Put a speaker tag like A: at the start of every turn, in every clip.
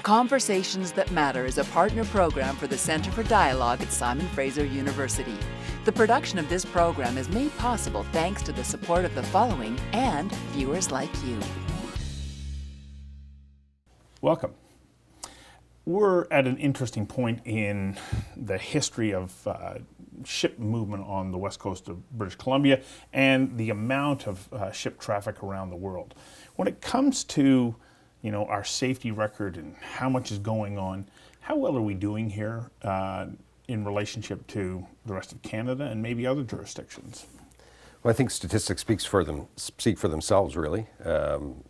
A: Conversations That Matter is a partner program for the Centre for Dialogue at Simon Fraser University. The production of this program is made possible thanks to the support of the following and viewers like you.
B: Welcome. We're at an interesting point in the history of ship movement on the west coast of British Columbia and the amount of ship traffic around the world. When it comes to our safety record and how much is going on, how well are we doing here in relationship to the rest of Canada and maybe other jurisdictions?
C: Well, I think statistics speak for themselves, really.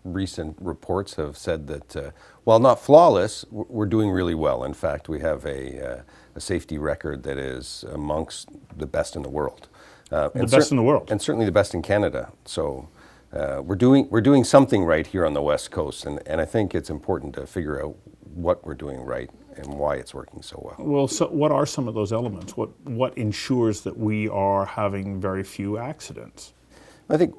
C: Recent reports have said that while not flawless, we're doing really well. In fact, we have a safety record that is amongst the best in the world.
B: The best in the world.
C: And certainly the best in Canada. So we're doing something right here on the West Coast, and I think it's important to figure out what we're doing right and why it's working so well.
B: Well, so what are some of those elements? What ensures that we are having very few accidents?
C: I think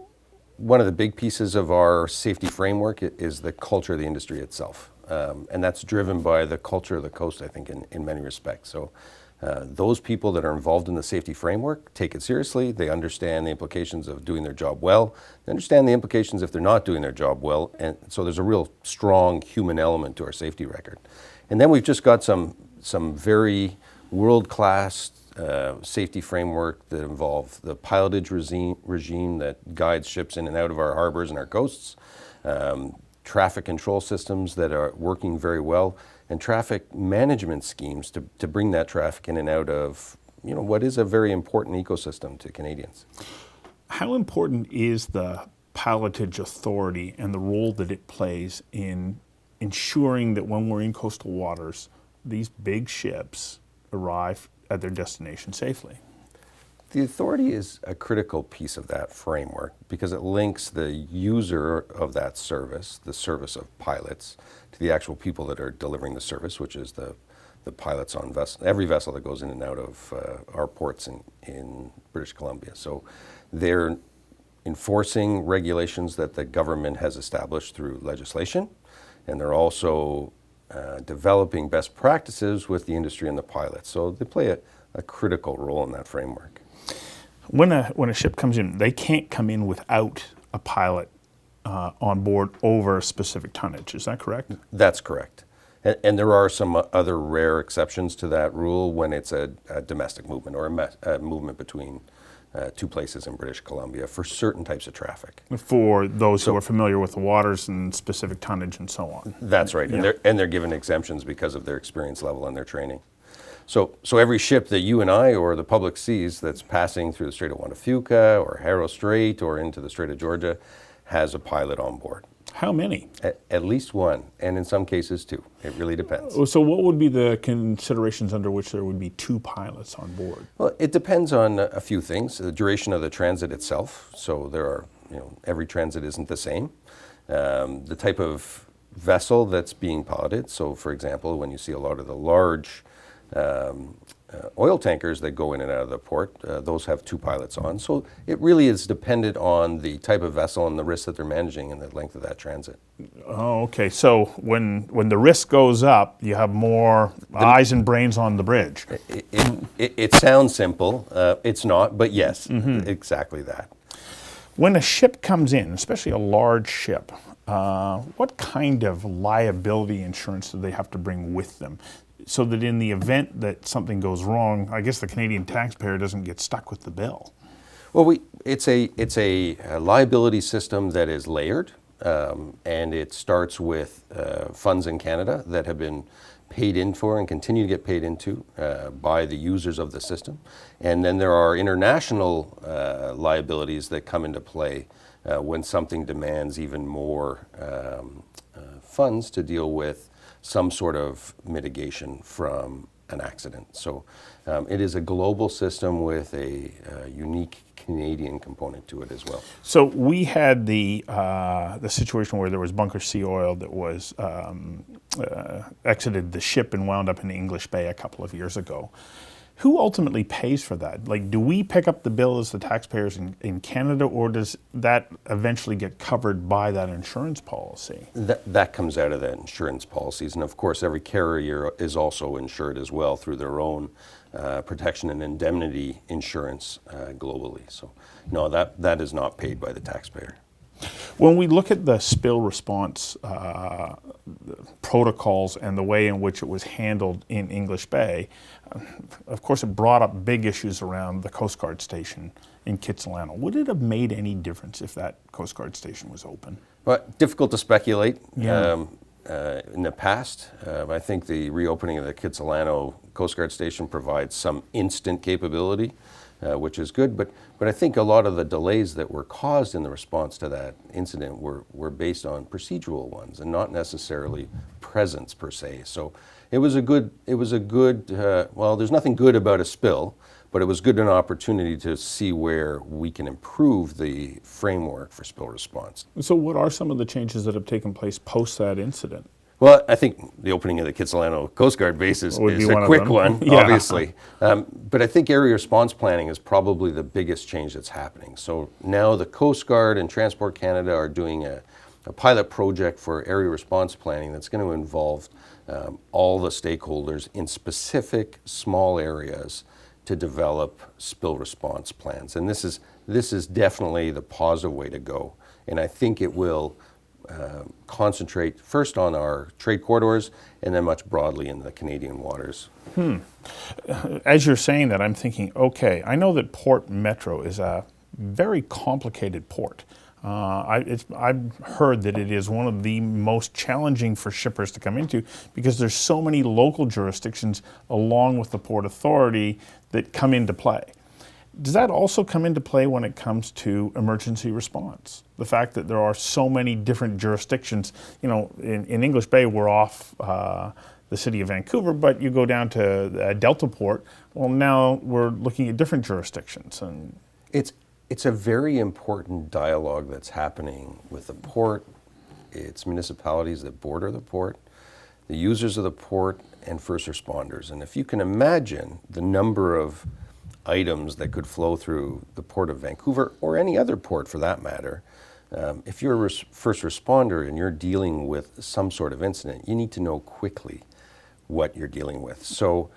C: one of the big pieces of our safety framework is the culture of the industry itself. And that's driven by the culture of the coast, I think, in many respects. So those people that are involved in the safety framework take it seriously. They understand the implications of doing their job well. They understand the implications if they're not doing their job well. And so there's a real strong human element to our safety record. And then we've just got some very world-class safety framework that involve the pilotage regime that guides ships in and out of our harbors and our coasts, traffic control systems that are working very well, and traffic management schemes to bring that traffic in and out of what is a very important ecosystem to Canadians.
B: How important is the pilotage authority and the role that it plays in ensuring that when we're in coastal waters, these big ships arrive at their destination safely?
C: The authority is a critical piece of that framework because it links the user of that service, the service of pilots, to the actual people that are delivering the service, which is the pilots on every vessel that goes in and out of our ports in British Columbia. So they're enforcing regulations that the government has established through legislation, and they're also developing best practices with the industry and the pilots. So they play a critical role in that framework.
B: When a ship comes in, they can't come in without a pilot on board over a specific tonnage. Is that correct?
C: That's correct. And there are some other rare exceptions to that rule when it's a domestic movement or a movement between two places in British Columbia for certain types of traffic.
B: For those who are familiar with the waters and specific tonnage and so on.
C: That's right. Yeah. And they're given exemptions because of their experience level and their training. So every ship that you and I or the public sees that's passing through the Strait of Juan de Fuca or Harrow Strait or into the Strait of Georgia has a pilot on board.
B: How many?
C: At least one, and in some cases two. It really depends.
B: So what would be the considerations under which there would be two pilots on board?
C: Well, it depends on a few things. The duration of the transit itself. So there are, every transit isn't the same. The type of vessel that's being piloted. So for example, when you see a lot of the large oil tankers that go in and out of the port, those have two pilots on. So it really is dependent on the type of vessel and the risk that they're managing and the length of that transit.
B: Oh, okay. So when the risk goes up, you have more eyes and brains on the bridge.
C: It sounds simple. It's not, but yes, exactly that.
B: When a ship comes in, especially a large ship, what kind of liability insurance do they have to bring with them? So that in the event that something goes wrong, I guess the Canadian taxpayer doesn't get stuck with the bill.
C: Well, it's a liability system that is layered, and it starts with funds in Canada that have been paid in for and continue to get paid into by the users of the system. And then there are international liabilities that come into play when something demands even more funds to deal with some sort of mitigation from an accident. So it is a global system with a unique Canadian component to it as well.
B: So we had the situation where there was bunker sea oil that was exited the ship and wound up in the English Bay a couple of years ago. Who ultimately pays for that? Like, do we pick up the bill as the taxpayers in Canada, or does that eventually get covered by that insurance policy?
C: That comes out of the insurance policies, and of course every carrier is also insured as well through their own protection and indemnity insurance globally. So no, that is not paid by the taxpayer.
B: When we look at the spill response protocols and the way in which it was handled in English Bay, of course it brought up big issues around the Coast Guard station in Kitsilano. Would it have made any difference if that Coast Guard station was open?
C: Well, difficult to speculate.
B: Yeah.
C: In the past, I think the reopening of the Kitsilano Coast Guard station provides some instant capability, which is good. But I think a lot of the delays that were caused in the response to that incident were based on procedural ones and not necessarily presence per se. So it was a good. Well, there's nothing good about a spill, but it was good an opportunity to see where we can improve the framework for spill response.
B: So what are some of the changes that have taken place post that incident?
C: Well, I think the opening of the Kitsilano Coast Guard base is a quick one,
B: yeah.
C: Obviously. But I think area response planning is probably the biggest change that's happening. So now the Coast Guard and Transport Canada are doing a pilot project for area response planning that's going to involve all the stakeholders in specific small areas to develop spill response plans. And this is definitely the positive way to go. And I think it will concentrate first on our trade corridors and then much broadly in the Canadian waters.
B: As you're saying that, I'm thinking, okay, I know that Port Metro is a very complicated port. I've heard that it is one of the most challenging for shippers to come into because there's so many local jurisdictions along with the Port Authority that come into play. Does that also come into play when it comes to emergency response? The fact that there are so many different jurisdictions, in English Bay we're off the city of Vancouver, but you go down to Delta Port, well now we're looking at different jurisdictions. And
C: It's a very important dialogue that's happening with the port, its municipalities that border the port, the users of the port, and first responders. And if you can imagine the number of items that could flow through the Port of Vancouver, or any other port for that matter, if you're a first responder and you're dealing with some sort of incident, you need to know quickly what you're dealing with. So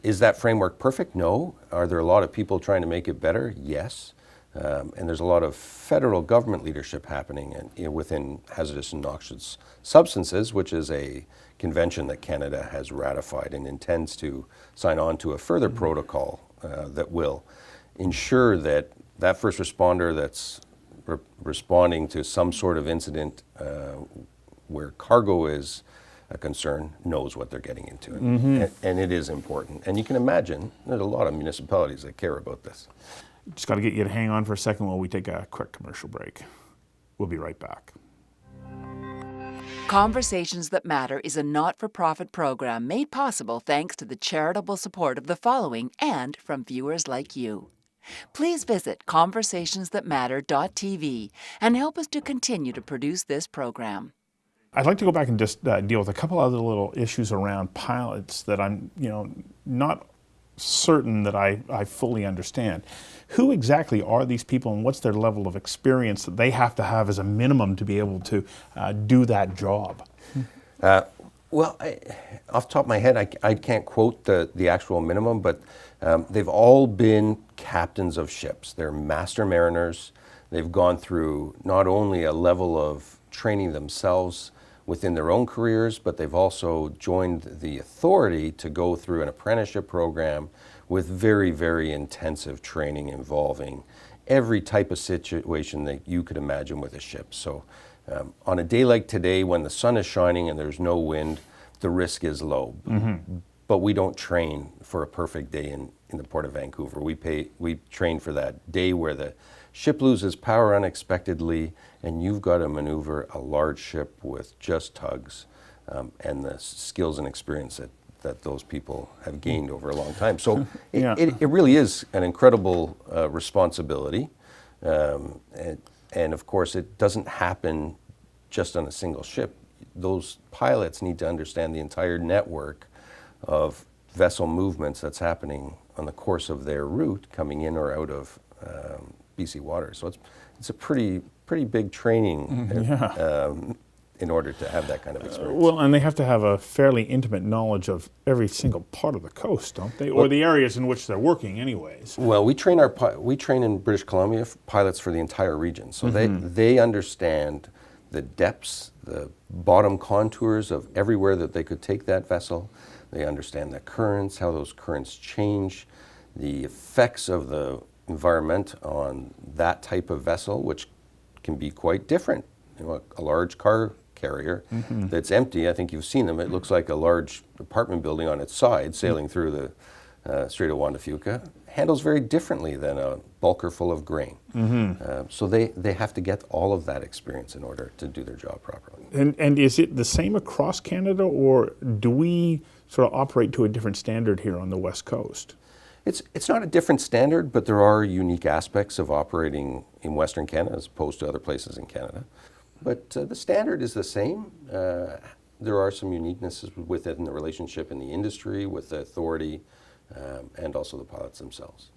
C: is that framework perfect? No. Are there a lot of people trying to make it better? Yes. And there's a lot of federal government leadership happening within hazardous and noxious substances, which is a convention that Canada has ratified and intends to sign on to a further protocol that will ensure that that first responder that's responding to some sort of incident where cargo is a concern knows what they're getting into. And it is important. And you can imagine there's a lot of municipalities that care about this.
B: Just got to get you to hang on for a second while we take a quick commercial break. We'll be right back.
A: Conversations That Matter is a not-for-profit program made possible thanks to the charitable support of the following and from viewers like you. Please visit conversationsthatmatter.tv and help us to continue to produce this program.
B: I'd like to go back and just deal with a couple other little issues around pilots that I'm, not certain that I fully understand. Who exactly are these people and what's their level of experience that they have to have as a minimum to be able to do that job?
C: Well, off the top of my head, I can't quote the actual minimum, but they've all been captains of ships. They're master mariners. They've gone through not only a level of training themselves within their own careers, but they've also joined the authority to go through an apprenticeship program with very, very intensive training involving every type of situation that you could imagine with a ship. So on a day like today, when the sun is shining and there's no wind, the risk is low. But we don't train for a perfect day in the Port of Vancouver. We train for that day where the ship loses power unexpectedly and you've got to maneuver a large ship with just tugs and the skills and experience that those people have gained over a long time. So it really is an incredible responsibility. And of course, it doesn't happen just on a single ship. Those pilots need to understand the entire network of vessel movements that's happening on the course of their route coming in or out of BC waters. So it's a pretty big training in order to have that kind of experience.
B: Well, and they have to have a fairly intimate knowledge of every single part of the coast, don't they? Or the areas in which they're working anyways.
C: Well, we train in British Columbia pilots for the entire region. So they understand the depths, the bottom contours of everywhere that they could take that vessel. They understand the currents, how those currents change, the effects of the environment on that type of vessel, which can be quite different. You know, a large car carrier that's empty, I think you've seen them, it looks like a large apartment building on its side sailing through the Strait of Juan de Fuca, handles very differently than a bulker full of grain. So they have to get all of that experience in order to do their job properly.
B: And is it the same across Canada, or do we sort of operate to a different standard here on the West Coast?
C: It's not a different standard, but there are unique aspects of operating in Western Canada as opposed to other places in Canada. But the standard is the same. There are some uniquenesses within the relationship in the industry, with the authority, and also the pilots themselves.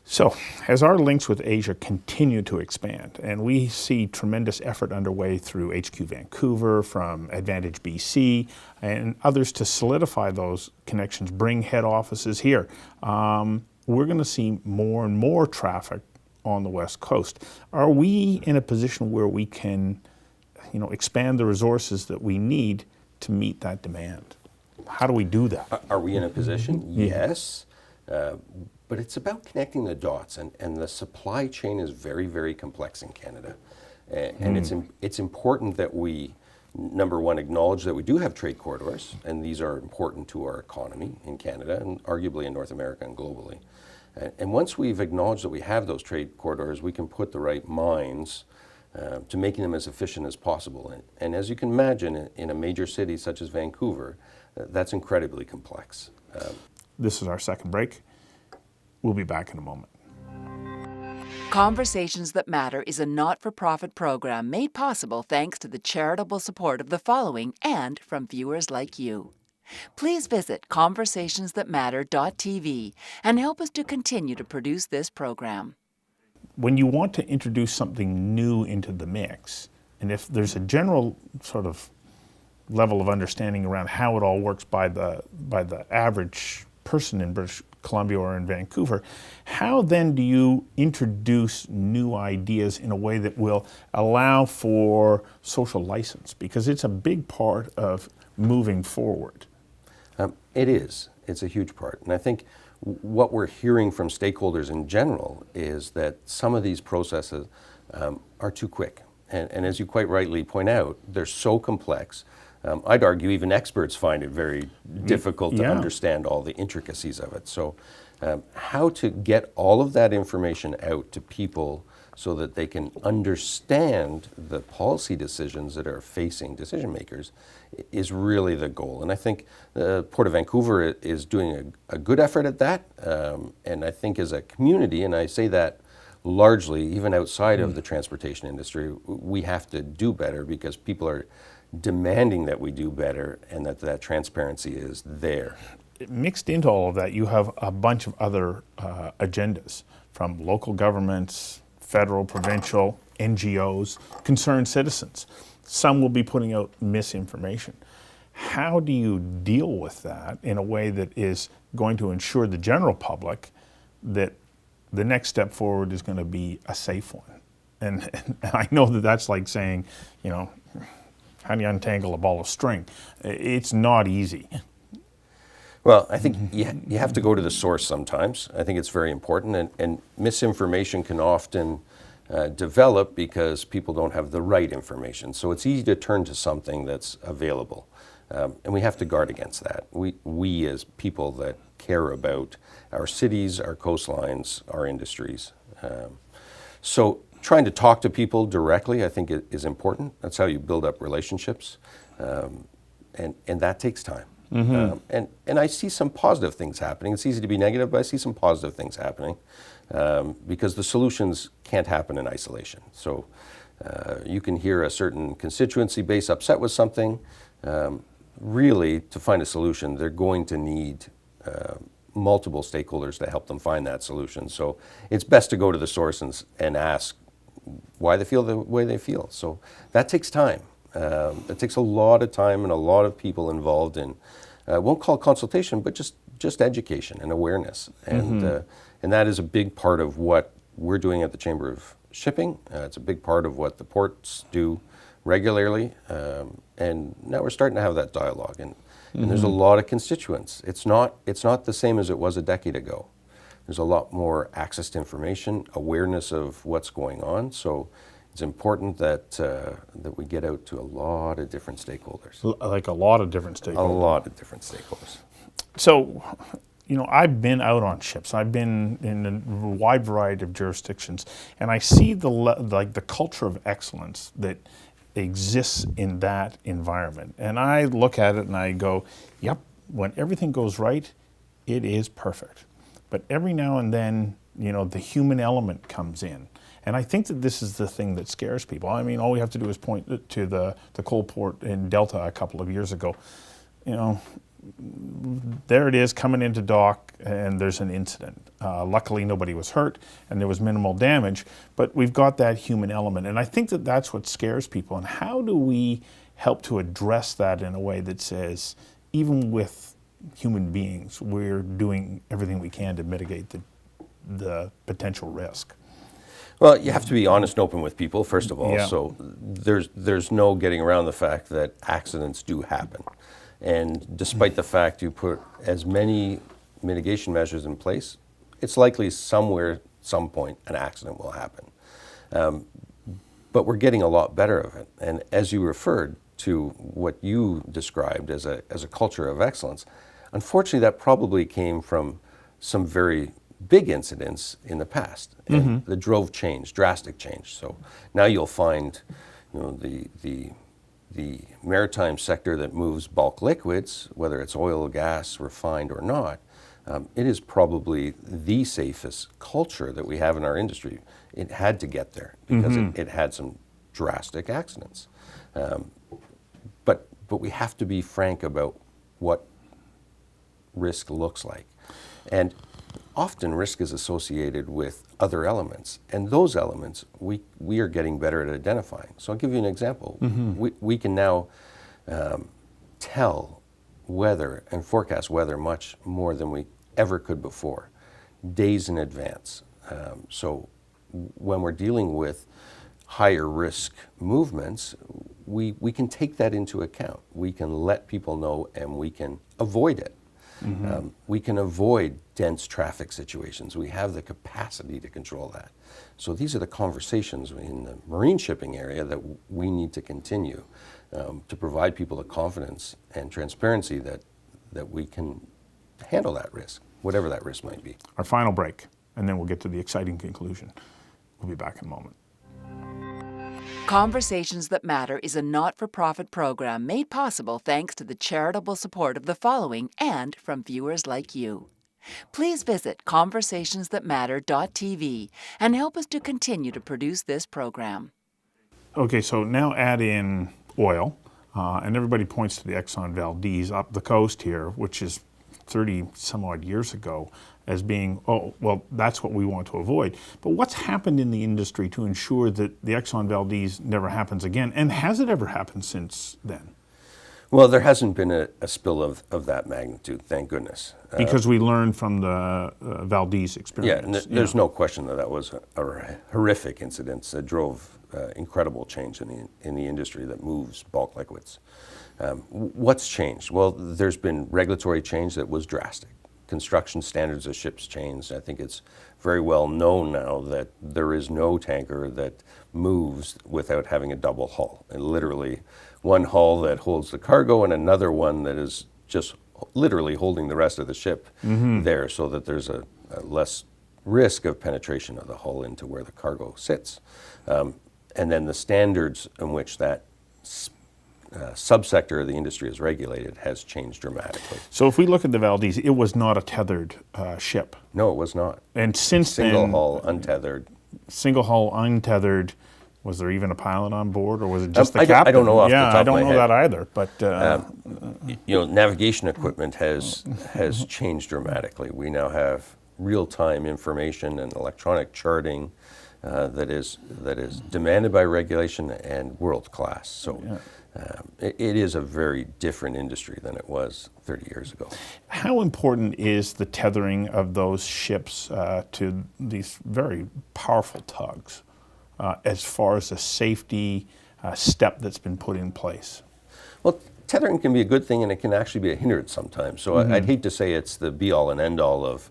B: So, as our links with Asia continue to expand, and we see tremendous effort underway through HQ Vancouver, from Advantage BC, and others to solidify those connections, bring head offices here, we're going to see more and more traffic on the West Coast. Are we in a position where we can, expand the resources that we need to meet that demand? How do we do that?
C: Are we in a position? Yes. But it's about connecting the dots, and the supply chain is very, very complex in Canada. And it's important that we, number one, acknowledge that we do have trade corridors, and these are important to our economy in Canada and arguably in North America and globally. And once we've acknowledged that we have those trade corridors, we can put the right minds to making them as efficient as possible. And as you can imagine, in a major city such as Vancouver, that's incredibly complex.
B: This is our second break. We'll be back in a moment.
A: Conversations That Matter is a not-for-profit program made possible thanks to the charitable support of the following and from viewers like you. Please visit conversationsthatmatter.tv and help us to continue to produce this program.
B: When you want to introduce something new into the mix, and if there's a general sort of level of understanding around how it all works by the average person in British Columbia or in Vancouver, how then do you introduce new ideas in a way that will allow for social license? Because it's a big part of moving forward.
C: It is. It's a huge part. And I think what we're hearing from stakeholders in general is that some of these processes are too quick. And as you quite rightly point out, they're so complex. I'd argue even experts find it very difficult to understand all the intricacies of it. So how to get all of that information out to people so that they can understand the policy decisions that are facing decision makers is really the goal. And I think the Port of Vancouver is doing a good effort at that. And I think as a community, and I say that largely even outside of the transportation industry, we have to do better because people are demanding that we do better and that transparency is there.
B: Mixed into all of that, you have a bunch of other agendas from local governments, federal, provincial, NGOs, concerned citizens. Some will be putting out misinformation. How do you deal with that in a way that is going to ensure the general public that the next step forward is going to be a safe one? And I know that that's like saying, how do you untangle a ball of string? It's not easy.
C: Well, I think you have to go to the source sometimes. I think it's very important, and misinformation can often develop because people don't have the right information. So it's easy to turn to something that's available, and we have to guard against that. We as people that care about our cities, our coastlines, our industries. So trying to talk to people directly, I think, is important. That's how you build up relationships, and that takes time. And I see some positive things happening. It's easy to be negative, but I see some positive things happening because the solutions can't happen in isolation. So you can hear a certain constituency base upset with something. really, to find a solution, they're going to need multiple stakeholders to help them find that solution. So it's best to go to the source and ask why they feel the way they feel. So that takes time. It takes a lot of time and a lot of people involved in, I won't call it consultation, but just education and awareness. And that is a big part of what we're doing at the Chamber of Shipping. It's a big part of what the ports do regularly. And now we're starting to have that dialogue. And there's a lot of constituents. It's not the same as it was a decade ago. There's a lot more access to information, awareness of what's going on. So it's important that we get out to a lot of different stakeholders.
B: Like a lot of different stakeholders.
C: A lot of different stakeholders.
B: So, I've been out on ships. I've been in a wide variety of jurisdictions, and I see the culture of excellence that exists in that environment. And I look at it and I go, yep, when everything goes right, it is perfect. But every now and then, the human element comes in. And I think that this is the thing that scares people. I mean, all we have to do is point to the coal port in Delta a couple of years ago. There it is coming into dock and there's an incident. Luckily, nobody was hurt and there was minimal damage, but we've got that human element. And I think that that's what scares people. And how do we help to address that in a way that says, even with human beings, we're doing everything we can to mitigate the potential risk?
C: Well, you have to be honest and open with people, first of all.
B: Yeah.
C: So there's no getting around the fact that accidents do happen. And despite the fact you put as many mitigation measures in place, it's likely somewhere, some point, an accident will happen. But we're getting a lot better of it. And as you referred to what you described as a culture of excellence, unfortunately that probably came from some very big incidents in the past that drove change, drastic change. So now you'll find, the maritime sector that moves bulk liquids, whether it's oil, gas, refined or not, it is probably the safest culture that we have in our industry. It had to get there because it had some drastic accidents. But we have to be frank about what risk looks like. And often risk is associated with other elements, and those elements we are getting better at identifying. So I'll give you an example. We can now tell weather and forecast weather much more than we ever could before, days in advance. So when we're dealing with higher risk movements, we can take that into account. We can let people know and we can avoid it. We can avoid dense traffic situations. We have the capacity to control that. So these are the conversations in the marine shipping area that we need to continue to provide people the confidence and transparency that we can handle that risk, whatever that risk might be.
B: Our final break, and then we'll get to the exciting conclusion. We'll be back in a moment.
A: Conversations That Matter is a not-for-profit program made possible thanks to the charitable support of the following and from viewers like you. Please visit conversationsthatmatter.tv and help us to continue to produce this program.
B: Okay, so now add in oil, and everybody points to the Exxon Valdez up the coast here, which is 30 some odd years ago, as being, oh, well, that's what we want to avoid. But what's happened in the industry to ensure that the Exxon Valdez never happens again? And has it ever happened since then?
C: Well, there hasn't been a spill of that magnitude, thank goodness.
B: Because we learned from the Valdez experience.
C: Yeah, and there's no question that was a horrific incident that drove incredible change in the industry that moves bulk liquids. What's changed? Well, there's been regulatory change that was drastic. Construction standards of ships changed. I think it's very well known now that there is no tanker that moves without having a double hull. And literally one hull that holds the cargo and another one that is just literally holding the rest of the ship there, so that there's a less risk of penetration of the hull into where the cargo sits. And then the standards in which that subsector of the industry is regulated has changed dramatically.
B: So if we look at the Valdez, it was not a tethered ship.
C: No, it was not.
B: And since
C: Single
B: then,
C: hull, untethered.
B: Single hull, untethered, Was there even a pilot on board, or was it just the captain?
C: I don't know off the top
B: I
C: of
B: don't
C: my
B: know
C: head.
B: that either. But
C: Navigation equipment has changed dramatically. We now have real-time information and electronic charting that is demanded by regulation and world-class. So it is a very different industry than it was 30 years ago.
B: how important is the tethering of those ships to these very powerful tugs as far as a safety step that's been put in place?
C: Well, tethering can be a good thing, and it can actually be a hindrance sometimes. So I'd hate to say it's the be-all and end-all of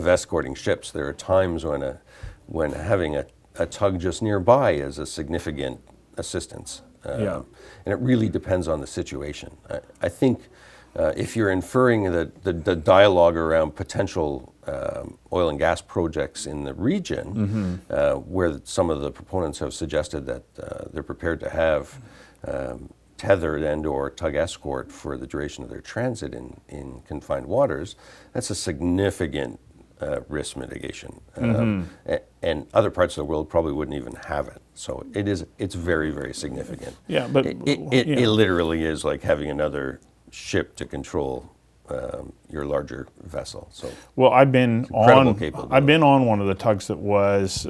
C: escorting ships. There are times when having a tug just nearby is a significant assistance. And it really depends on the situation. I think if you're inferring the dialogue around potential oil and gas projects in the region, where some of the proponents have suggested that they're prepared to have tethered and or tug escort for the duration of their transit in confined waters, that's a significant risk mitigation. And other parts of the world probably wouldn't even have it. So it's very, very significant.
B: Yeah, but
C: It literally is like having another ship to control your larger vessel. So
B: well, I've been
C: capability.
B: on one of the tugs that was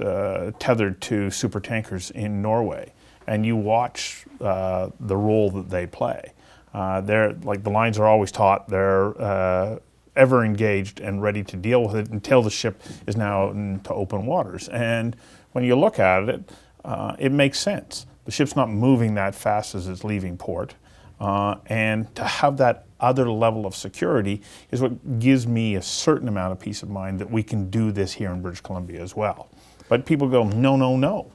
B: tethered to super tankers in Norway, and you watch the role that they play. They're like, the lines are always taut. They're ever engaged and ready to deal with it until the ship is now into open waters. And when you look at it, it makes sense. The ship's not moving that fast as it's leaving port. And to have that other level of security is what gives me a certain amount of peace of mind that we can do this here in British Columbia as well. But people go, no, no, no.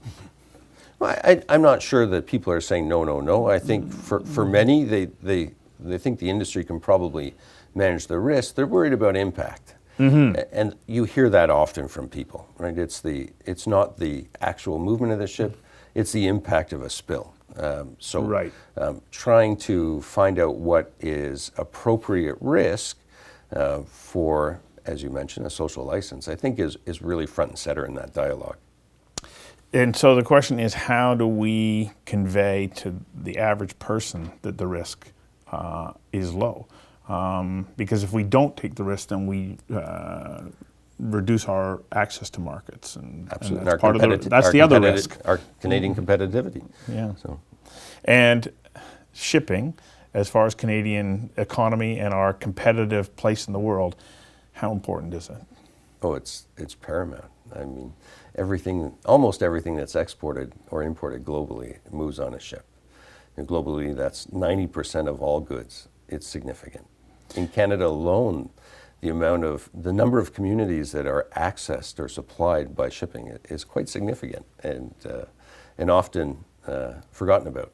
C: Well, I'm not sure that people are saying no, no, no. I think for many, they think the industry can probably manage the risk. They're worried about impact. And you hear that often from people, right? It's not the actual movement of the ship, it's the impact of a spill. Trying to find out what is appropriate risk for, as you mentioned, a social license, I think is really front and center in that dialogue.
B: And so the question is, how do we convey to the average person that the risk is low? Because if we don't take the risk, then we reduce our access to markets, and
C: Absolutely.
B: that's the other risk.
C: Our Canadian competitivity.
B: Yeah. And shipping, as far as Canadian economy and our competitive place in the world, how important is it?
C: Oh, it's paramount. I mean, almost everything that's exported or imported globally moves on a ship. And globally, that's 90% of all goods. It's significant. In Canada alone, the number of communities that are accessed or supplied by shipping is quite significant and often forgotten about.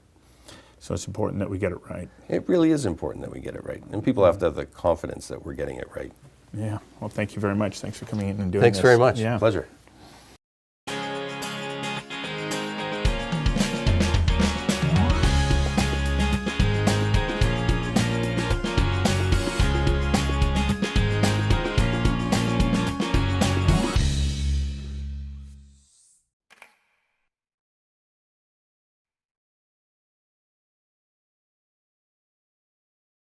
B: So it's important that we get it right.
C: It really is important that we get it right. And people have to have the confidence that we're getting it right.
B: Yeah. Well, thank you very much. Thanks for coming in and doing this.
C: Thanks very much.
B: Yeah.
C: Pleasure.